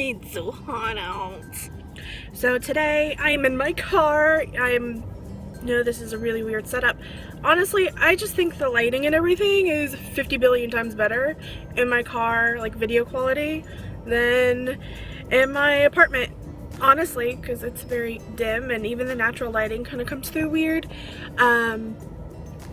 It's so hot out. So today I'm in my car. This is a really weird setup. Honestly, I just think the lighting and everything is 50 billion times better in my car, like video quality, than in my apartment. Honestly, because it's very dim and even the natural lighting kind of comes through weird.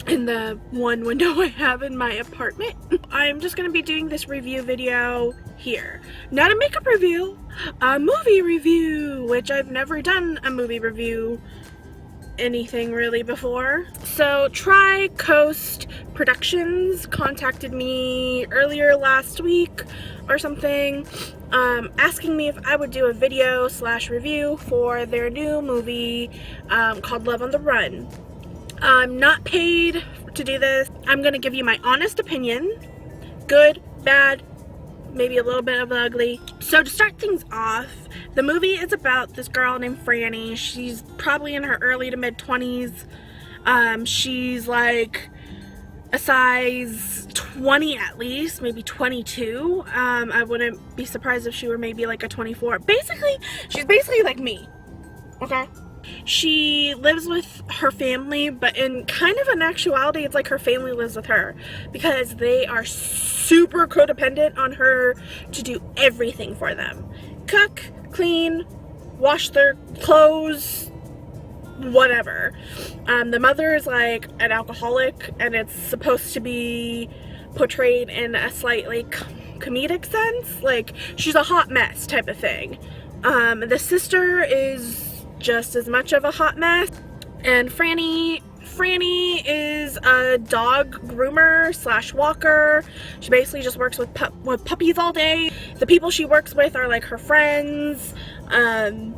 In the one window I have in my apartment. I'm just going to be doing this review video here. Not a makeup review, a movie review, which I've never done a movie review anything really before. So Tri-Coast Productions contacted me earlier last week or something, asking me if I would do a video / review for their new movie called Love on the Run. I'm not paid to do this. I'm gonna give you my honest opinion. Good, bad, maybe a little bit of ugly. So to start things off, the movie is about this girl named Franny. She's probably in her early to mid 20s. She's like a size 20 at least, maybe 22. I wouldn't be surprised if she were maybe like a 24. She's basically like me, okay? She lives with her family, but in kind of an actuality, it's like her family lives with her because they are super codependent on her to do everything for them. Cook, clean, wash their clothes, whatever. The mother is like an alcoholic, and it's supposed to be portrayed in a slightly comedic sense, like she's a hot mess type of thing. The sister is just as much of a hot mess, and Franny is a dog groomer / walker. She basically just works with puppies all day. The people she works with are like her friends, and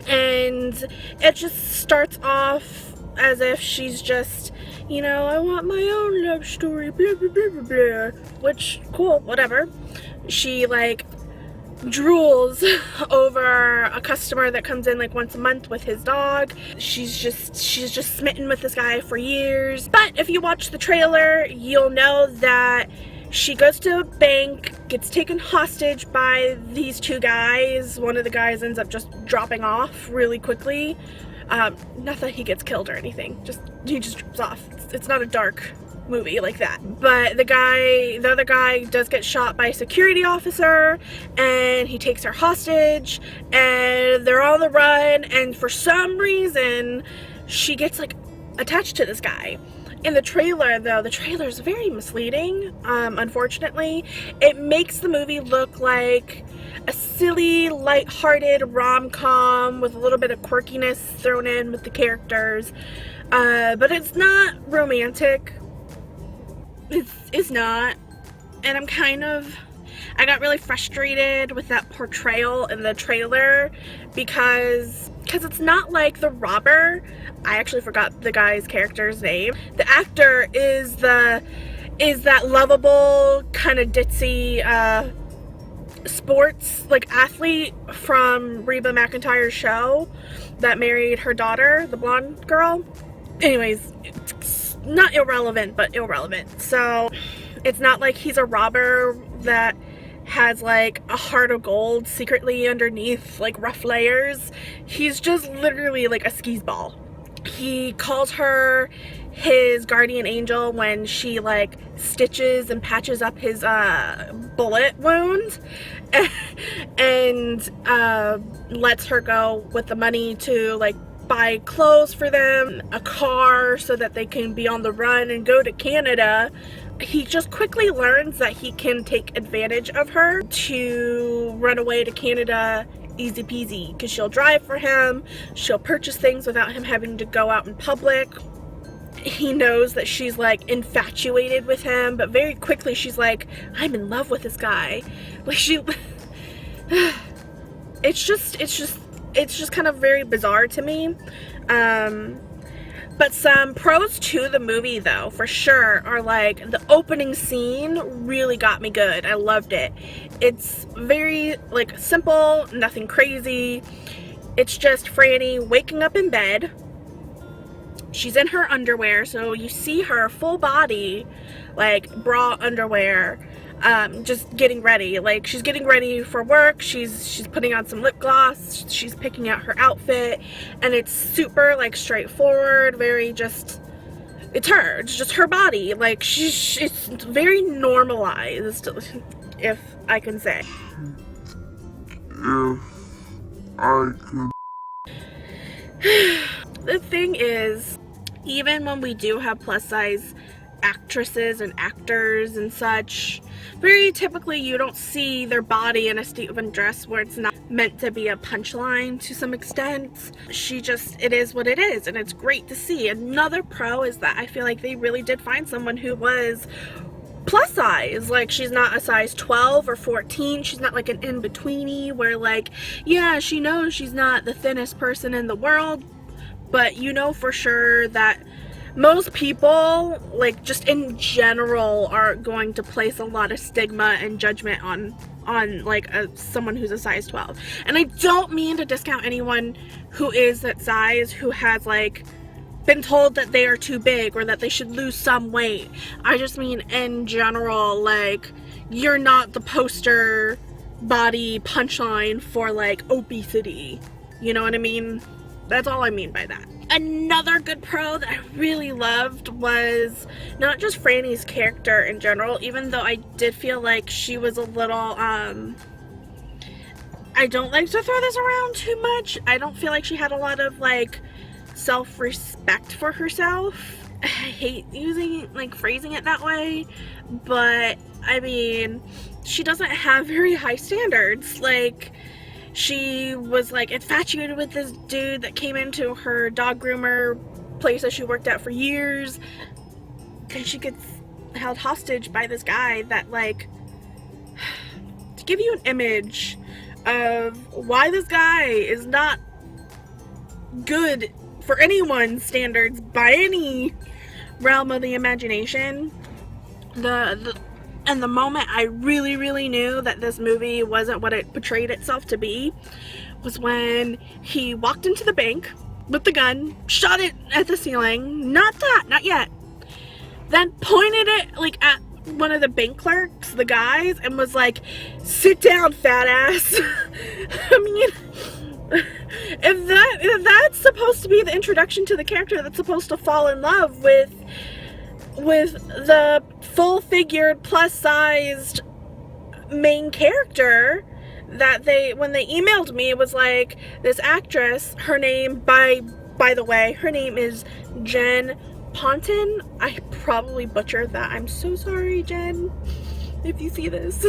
it just starts off as if she's just, I want my own love story, blah blah blah blah blah, which, cool, whatever. She like drools over a customer that comes in like once a month with his dog. She's just smitten with this guy for years. But if you watch the trailer, you'll know that she goes to a bank, gets taken hostage by these two guys. One of the guys ends up just dropping off really quickly. Not that he gets killed or anything, he just drops off. It's not a dark movie like that. But the other guy does get shot by a security officer, and he takes her hostage, and they're on the run, and for some reason she gets like attached to this guy. In the trailer though, the trailer is very misleading. Unfortunately, it makes the movie look like a silly, light-hearted rom-com with a little bit of quirkiness thrown in with the characters, but it's not romantic. It's not, and I got really frustrated with that portrayal in the trailer because it's not like The Robber. I actually forgot the guy's character's name. The actor is that lovable, kind of ditzy sports like athlete from Reba McEntire's show that married her daughter, the blonde girl. Anyways, it's not irrelevant, but irrelevant. So it's not like he's a robber that has like a heart of gold secretly underneath like rough layers. He's just literally like a skis ball. He calls her his guardian angel when she like stitches and patches up his bullet wound, and lets her go with the money to like buy clothes for them, a car so that they can be on the run and go to Canada. He just quickly learns that he can take advantage of her to run away to Canada easy peasy, because she'll drive for him, she'll purchase things without him having to go out in public. He knows that she's like infatuated with him, but very quickly she's like, I'm in love with this guy. Like it's just kind of very bizarre to me. But some pros to the movie though, for sure, are like the opening scene really got me good. I loved it. It's very like simple, nothing crazy. It's just Franny waking up in bed. She's in her underwear, so you see her full body, like bra, underwear, just getting ready. Like, she's getting ready for work, she's putting on some lip gloss, she's picking out her outfit, and it's super, like, straightforward, very just, it's her, it's just her body. Like, it's very normalized, if I can say. The thing is, even when we do have plus size actresses and actors and such, very typically you don't see their body in a state of undress where it's not meant to be a punchline to some extent. It is what it is, and it's great to see. Another pro is that I feel like they really did find someone who was plus size. Like, she's not a size 12 or 14, she's not like an in-betweeny where, like, yeah, she knows she's not the thinnest person in the world, but you know for sure that most people, like, just in general, are going to place a lot of stigma and judgment on like someone who's a size 12. And I don't mean to discount anyone who is that size, who has, like, been told that they are too big or that they should lose some weight. I just mean in general, like, you're not the poster body punchline for, like, obesity. You know what I mean? That's all I mean by that. Another good pro that I really loved was not just Franny's character in general, even though I did feel like she was a little, I don't like to throw this around too much. I don't feel like she had a lot of, like, self-respect for herself. I hate using, like, phrasing it that way, but I mean, she doesn't have very high standards. Like, she was, like, infatuated with this dude that came into her dog groomer place that she worked at for years, and she gets held hostage by this guy that, like, to give you an image of why this guy is not good for anyone's standards by any realm of the imagination, and the moment I really knew that this movie wasn't what it portrayed itself to be was when he walked into the bank with the gun, shot it at the ceiling, not yet, then pointed it, like, at one of the bank clerks, the guys, and was like, "Sit down, fat ass." I mean, if that's supposed to be the introduction to the character that's supposed to fall in love with the full-figured, plus-sized main character, that when they emailed me, it was like, this actress, her name, by the way, her name is Jen Ponton. I probably butchered that. I'm so sorry, Jen, if you see this.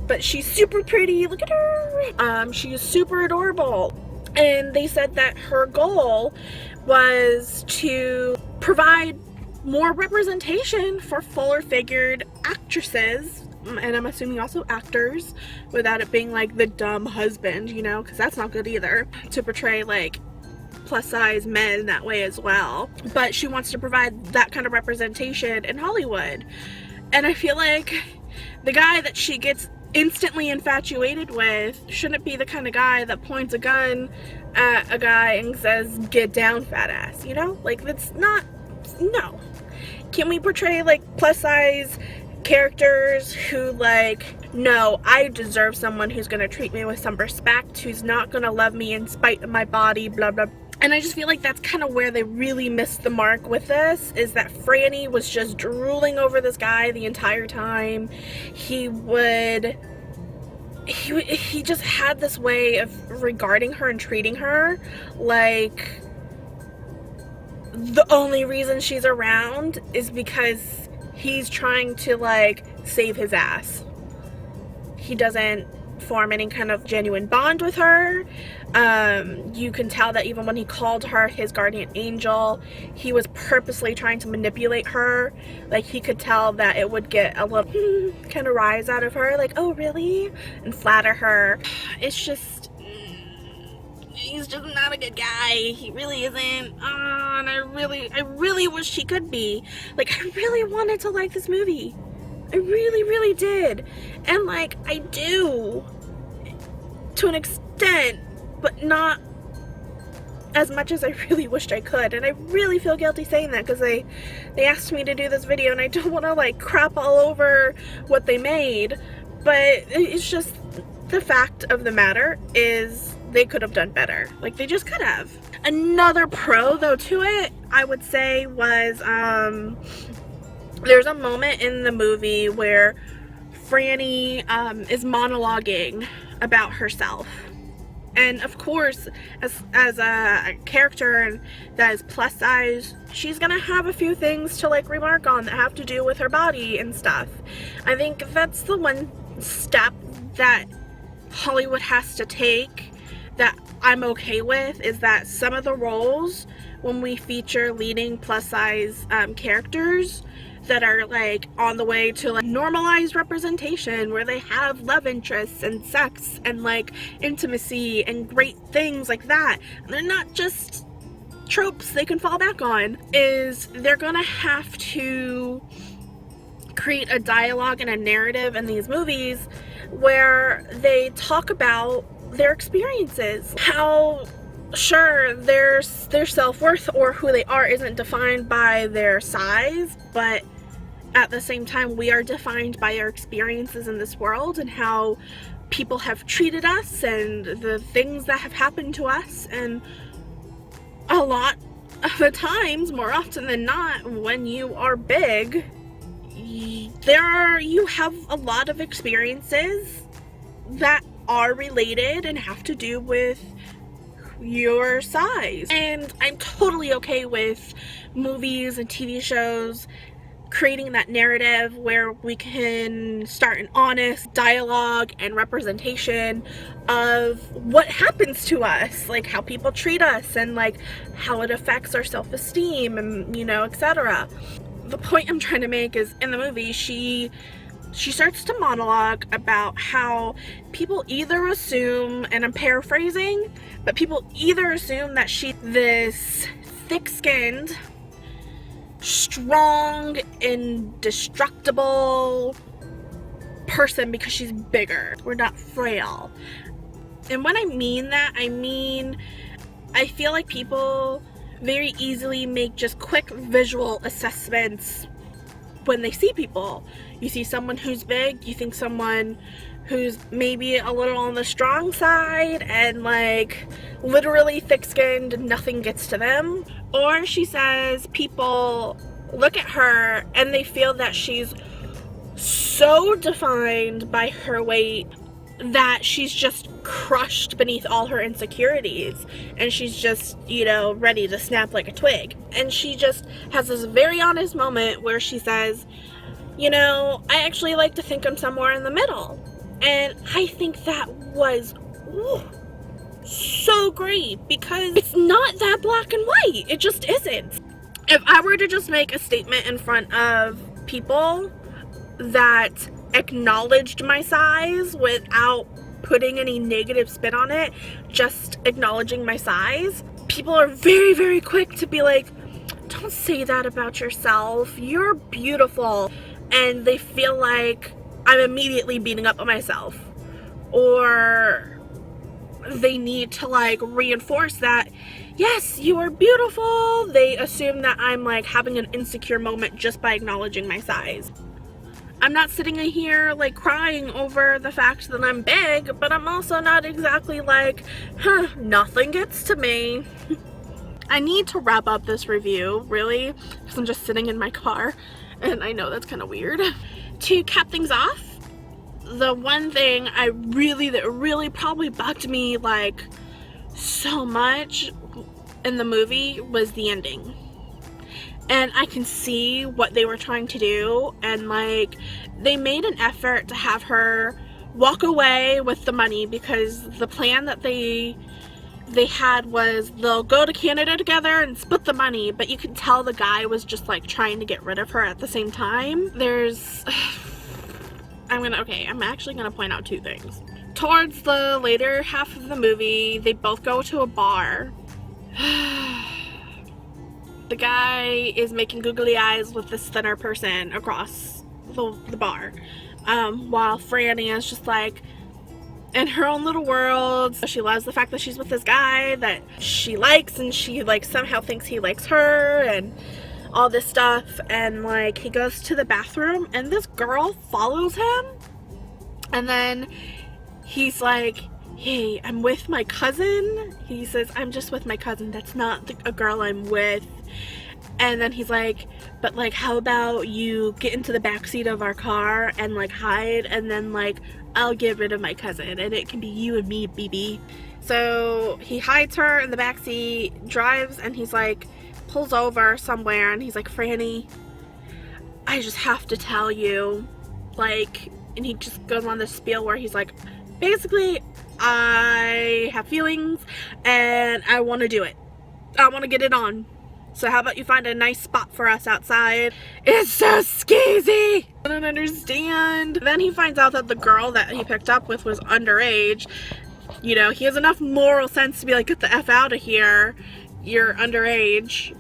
But she's super pretty. Look at her. She is super adorable. And they said that her goal was to provide more representation for fuller figured actresses, and I'm assuming also actors, without it being like the dumb husband, you know, because that's not good either, to portray, like, plus size men that way as well. But she wants to provide that kind of representation in Hollywood, and I feel like the guy that she gets instantly infatuated with shouldn't be the kind of guy that points a gun at a guy and says, "Get down, fat ass," you know? Like, that's not, no. Can we portray, like, plus size characters who, like, no, I deserve someone who's gonna treat me with some respect, who's not gonna love me in spite of my body, blah blah. And I just feel like that's kind of where they really missed the mark with this, is that Franny was just drooling over this guy the entire time. He just had this way of regarding her and treating her like the only reason she's around is because he's trying to, like, save his ass. He doesn't form any kind of genuine bond with her. You can tell that even when he called her his guardian angel, he was purposely trying to manipulate her. Like, he could tell that it would get a little kind of rise out of her, like, "Oh, really?" and flatter her. It's just, he's just not a good guy. He really isn't. And I really wish he could be. Like, I really wanted to like this movie. I really did. And, like, I do to an extent, but not as much as I really wished I could, and I really feel guilty saying that because they asked me to do this video and I don't want to like crap all over what they made, but it's just the fact of the matter is they could have done better. Like, they just could have. Another pro though to it, I would say, was there's a moment in the movie where Franny is monologuing about herself. And of course, as a character that is plus size, she's gonna have a few things to like remark on that have to do with her body and stuff. I think that's the one step that Hollywood has to take that I'm okay with, is that some of the roles, when we feature leading plus size characters that are like on the way to like normalized representation, where they have love interests and sex and like intimacy and great things like that, they're not just tropes they can fall back on, is they're gonna have to create a dialogue and a narrative in these movies where they talk about their experiences. How sure, their self-worth or who they are isn't defined by their size, but at the same time, we are defined by our experiences in this world and how people have treated us and the things that have happened to us. And a lot of the times, more often than not, when you are big, you have a lot of experiences that are related and have to do with your size. And I'm totally okay with movies and TV shows creating that narrative where we can start an honest dialogue and representation of what happens to us, like how people treat us and like how it affects our self-esteem and, you know, etc. The point I'm trying to make is, in the movie, she starts to monologue about how people either assume, and I'm paraphrasing, but people either assume that she's this thick-skinned, strong, indestructible person because she's bigger. We're not frail. And when I mean that, I mean, I feel like people very easily make just quick visual assessments when they see people. You see someone who's big, you think someone who's maybe a little on the strong side and like literally thick-skinned, nothing gets to them. Or she says people look at her and they feel that she's so defined by her weight that she's just crushed beneath all her insecurities and she's just, you know, ready to snap like a twig. And she just has this very honest moment where she says, you know, I actually like to think I'm somewhere in the middle. And I think that was so great, because it's not that black and white. It just isn't. If I were to just make a statement in front of people that acknowledged my size without putting any negative spin on it, just acknowledging my size, people are very, very quick to be like, don't say that about yourself. You're beautiful. And they feel like I'm immediately beating up on myself. Or they need to like reinforce that, yes, you are beautiful. They assume that I'm like having an insecure moment just by acknowledging my size. I'm not sitting in here like crying over the fact that I'm big, but I'm also not exactly like, nothing gets to me. I need to wrap up this review, really, because I'm just sitting in my car, and I know that's kind of weird. To cap things off, the one thing that really probably bugged me like so much in the movie was the ending. And I can see what they were trying to do, and like they made an effort to have her walk away with the money, because the plan that they had was they'll go to Canada together and split the money, but you could tell the guy was just like trying to get rid of her at the same time. I'm actually gonna point out two things. Towards the later half of the movie, they both go to a bar. The guy is making googly eyes with this thinner person across the bar, while Franny is just like, in her own little world. She loves the fact that she's with this guy that she likes, and she like somehow thinks he likes her and all this stuff. And like he goes to the bathroom and this girl follows him, and then he's like, hey, I'm with my cousin. He says, I'm just with my cousin, that's not a girl I'm with. And then he's like, but like, how about you get into the backseat of our car and like hide, and then like I'll get rid of my cousin and it can be you and me, BB. So he hides her in the backseat, drives, and he's like, pulls over somewhere, and he's like, Franny, I just have to tell you, like, and he just goes on this spiel where he's like, basically, I have feelings and I want to do it. I want to get it on. So how about you find a nice spot for us outside? It's so skeezy! I don't understand. Then he finds out that the girl that he picked up with was underage. You know, he has enough moral sense to be like, get the F out of here. You're underage.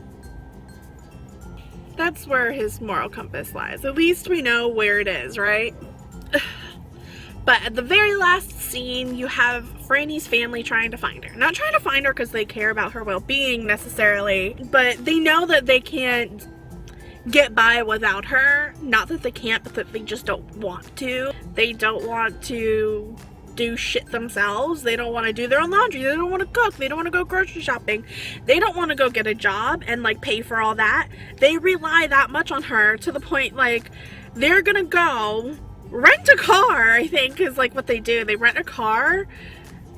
That's where his moral compass lies. At least we know where it is, right? But at the very last scene, you have Franny's family trying to find her. Not trying to find her because they care about her well-being necessarily, but they know that they can't get by without her. Not that they can't, but that they just don't want to. They don't want to do shit themselves. They don't want to do their own laundry. They don't want to cook. They don't want to go grocery shopping. They don't want to go get a job and like pay for all that. They rely that much on her to the point like they're gonna go rent a car, I think, is like what they do. They rent a car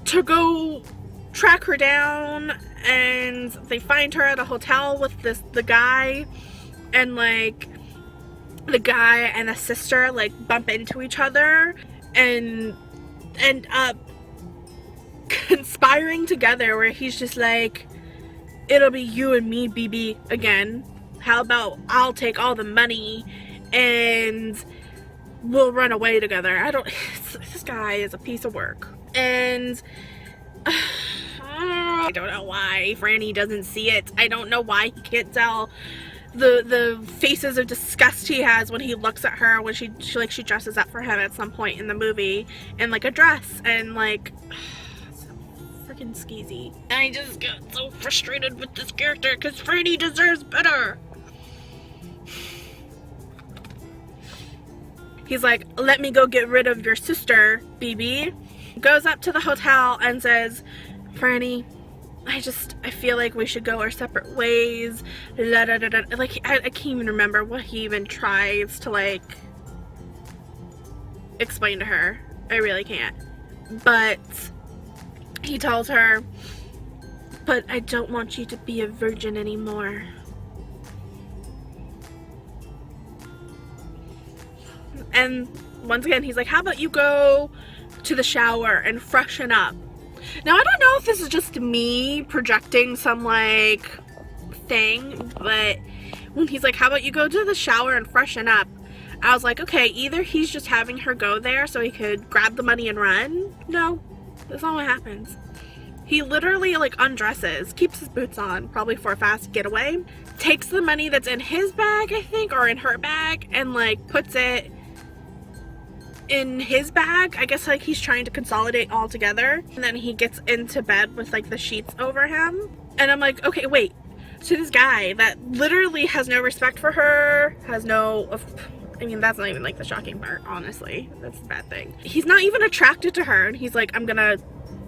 to go track her down, and they find her at a hotel with the guy, and like the guy and the sister like bump into each other and end up conspiring together, where he's just like, it'll be you and me, BB, again. How about I'll take all the money and we'll run away together. This guy is a piece of work. And I don't know why Franny doesn't see it. I don't know why he can't tell the faces of disgust he has when he looks at her when she dresses up for him at some point in the movie in like a dress, and like so freaking skeezy. I just get so frustrated with this character because Franny deserves better. He's like, let me go get rid of your sister, BB. Goes up to the hotel and says, Franny, I feel like we should go our separate ways. La, da, da, da. Like, I can't even remember what he even tries to, like, explain to her. I really can't. But he tells her, but I don't want you to be a virgin anymore. And once again, he's like, how about you go to the shower and freshen up? Now, I don't know if this is just me projecting some, like, thing, but when he's like, how about you go to the shower and freshen up? I was like, okay, either he's just having her go there so he could grab the money and run. No, that's not what happens. He literally, like, undresses, keeps his boots on, probably for a fast getaway, takes the money that's in his bag, I think, or in her bag, and, like, puts it in his bag. I guess like he's trying to consolidate all together, and then he gets into bed with like the sheets over him, and I'm like, okay, wait, so this guy that literally has no respect for her, has no, I mean, that's not even like the shocking part, honestly, that's the bad thing, he's not even attracted to her, and he's like, I'm gonna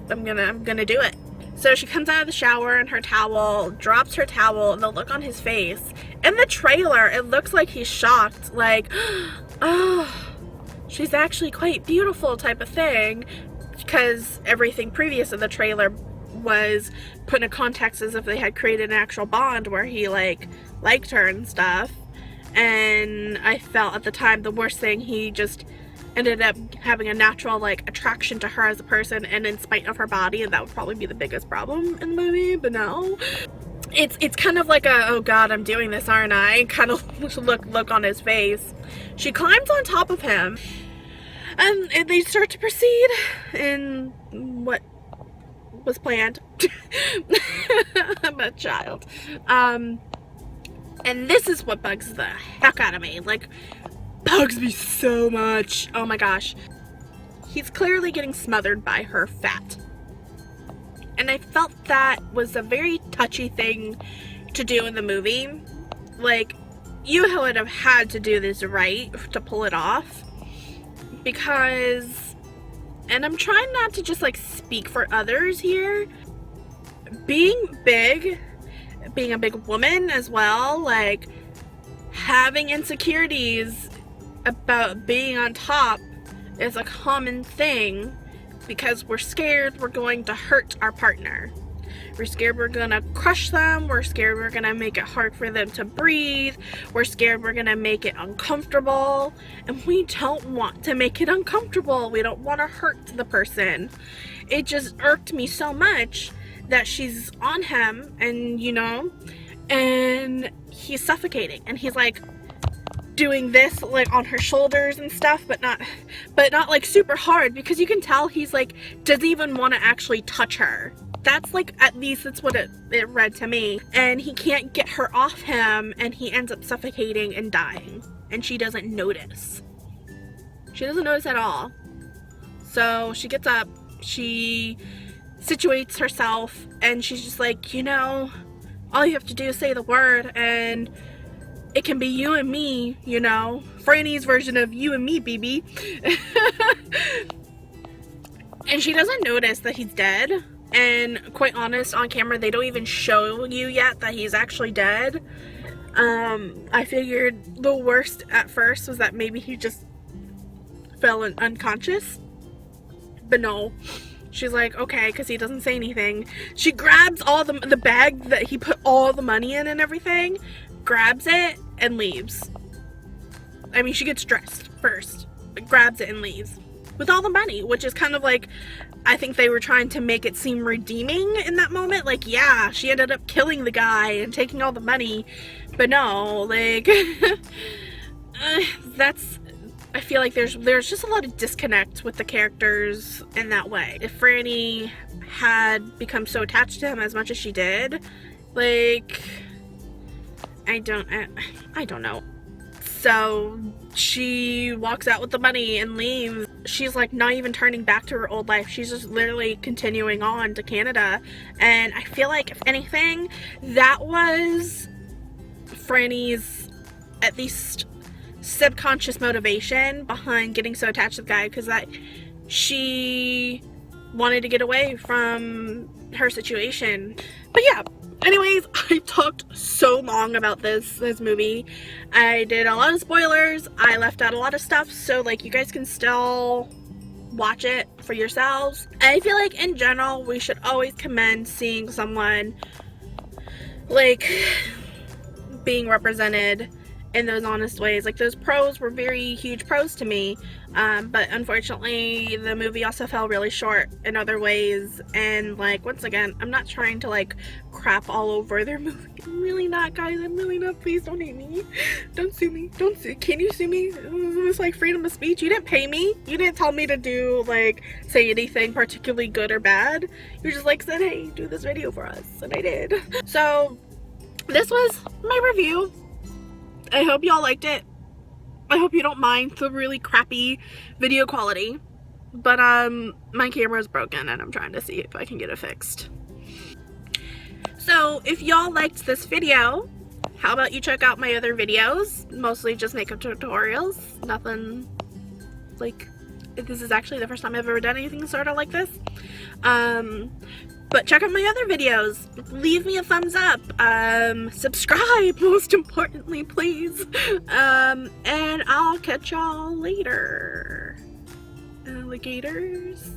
do it. So she comes out of the shower in her towel, drops her towel, and the look on his face in the trailer, it looks like he's shocked, like, oh, she's actually quite beautiful type of thing, because everything previous in the trailer was put in context as if they had created an actual bond where he like liked her and stuff. And I felt at the time the worst thing, he just ended up having a natural like attraction to her as a person, and in spite of her body, and that would probably be the biggest problem in the movie. But no, it's kind of like a, oh god, I'm doing this, aren't I, kind of look on his face. She climbs on top of him, and they start to proceed in what was planned. I'm a child. And this is what bugs the heck out of me. Like, bugs me so much. Oh my gosh. he's clearly getting smothered by her fat. And I felt that was a very touchy thing to do in the movie. Like, you would have had to do this right to pull it off. Because, and I'm trying not to just like speak for others here, being big, being a big woman as well, like having insecurities about being on top is a common thing because we're scared we're going to hurt our partner. We're scared we're gonna crush them. We're scared we're gonna make it hard for them to breathe. We're scared we're gonna make it uncomfortable. And we don't want to make it uncomfortable. We don't want to hurt the person. It just irked me so much that she's on him and, you know, and he's suffocating. And he's like doing this like on her shoulders and stuff, but not like super hard, because you can tell he's like doesn't even want to actually touch her. That's like, at least that's what it read to me. And he can't get her off him, and he ends up suffocating and dying. And she doesn't notice. She doesn't notice at all. So she gets up, she situates herself, and she's just like, you know, all you have to do is say the word, and it can be you and me, you know. Franny's version of you and me, BB. And she doesn't notice that he's dead. And quite honest, on camera, they don't even show you yet that he's actually dead. I figured the worst at first was that maybe he just fell unconscious. But no. She's like, okay, because he doesn't say anything. She grabs all the bag that he put all the money in and everything, grabs it, and leaves. I mean, she gets dressed first, but grabs it and leaves. With all the money, which is kind of like, I think they were trying to make it seem redeeming in that moment. Like, yeah, she ended up killing the guy and taking all the money. But no, like, I feel like there's just a lot of disconnect with the characters in that way. If Franny had become so attached to him as much as she did, like, I don't know. So she walks out with the money and leaves. She's like not even turning back to her old life. She's just literally continuing on to Canada. And I feel like, if anything, that was Franny's at least subconscious motivation behind getting so attached to the guy, because that she wanted to get away from her situation. But yeah, anyways, I talked so long about this movie. I did a lot of spoilers. I left out a lot of stuff, so like you guys can still watch it for yourselves. I feel like in general we should always commend seeing someone like being represented in those honest ways. Like, those pros were very huge pros to me, but unfortunately the movie also fell really short in other ways. And like, once again, I'm not trying to like crap all over their movie. I'm really not, guys. I'm really not. Please don't hate me. Don't sue me. Don't sue. Can you sue me? It's like freedom of speech. You didn't pay me. You didn't tell me to do like say anything particularly good or bad. You just like said, hey, do this video for us, and I did. So this was my review. I hope y'all liked it. I hope you don't mind the really crappy video quality. But my camera's broken and I'm trying to see if I can get it fixed. So if y'all liked this video, how about you check out my other videos? Mostly just makeup tutorials. Nothing like, this is actually the first time I've ever done anything sort of like this. But check out my other videos. Leave me a thumbs up. Subscribe, most importantly, please. And I'll catch y'all later. Alligators.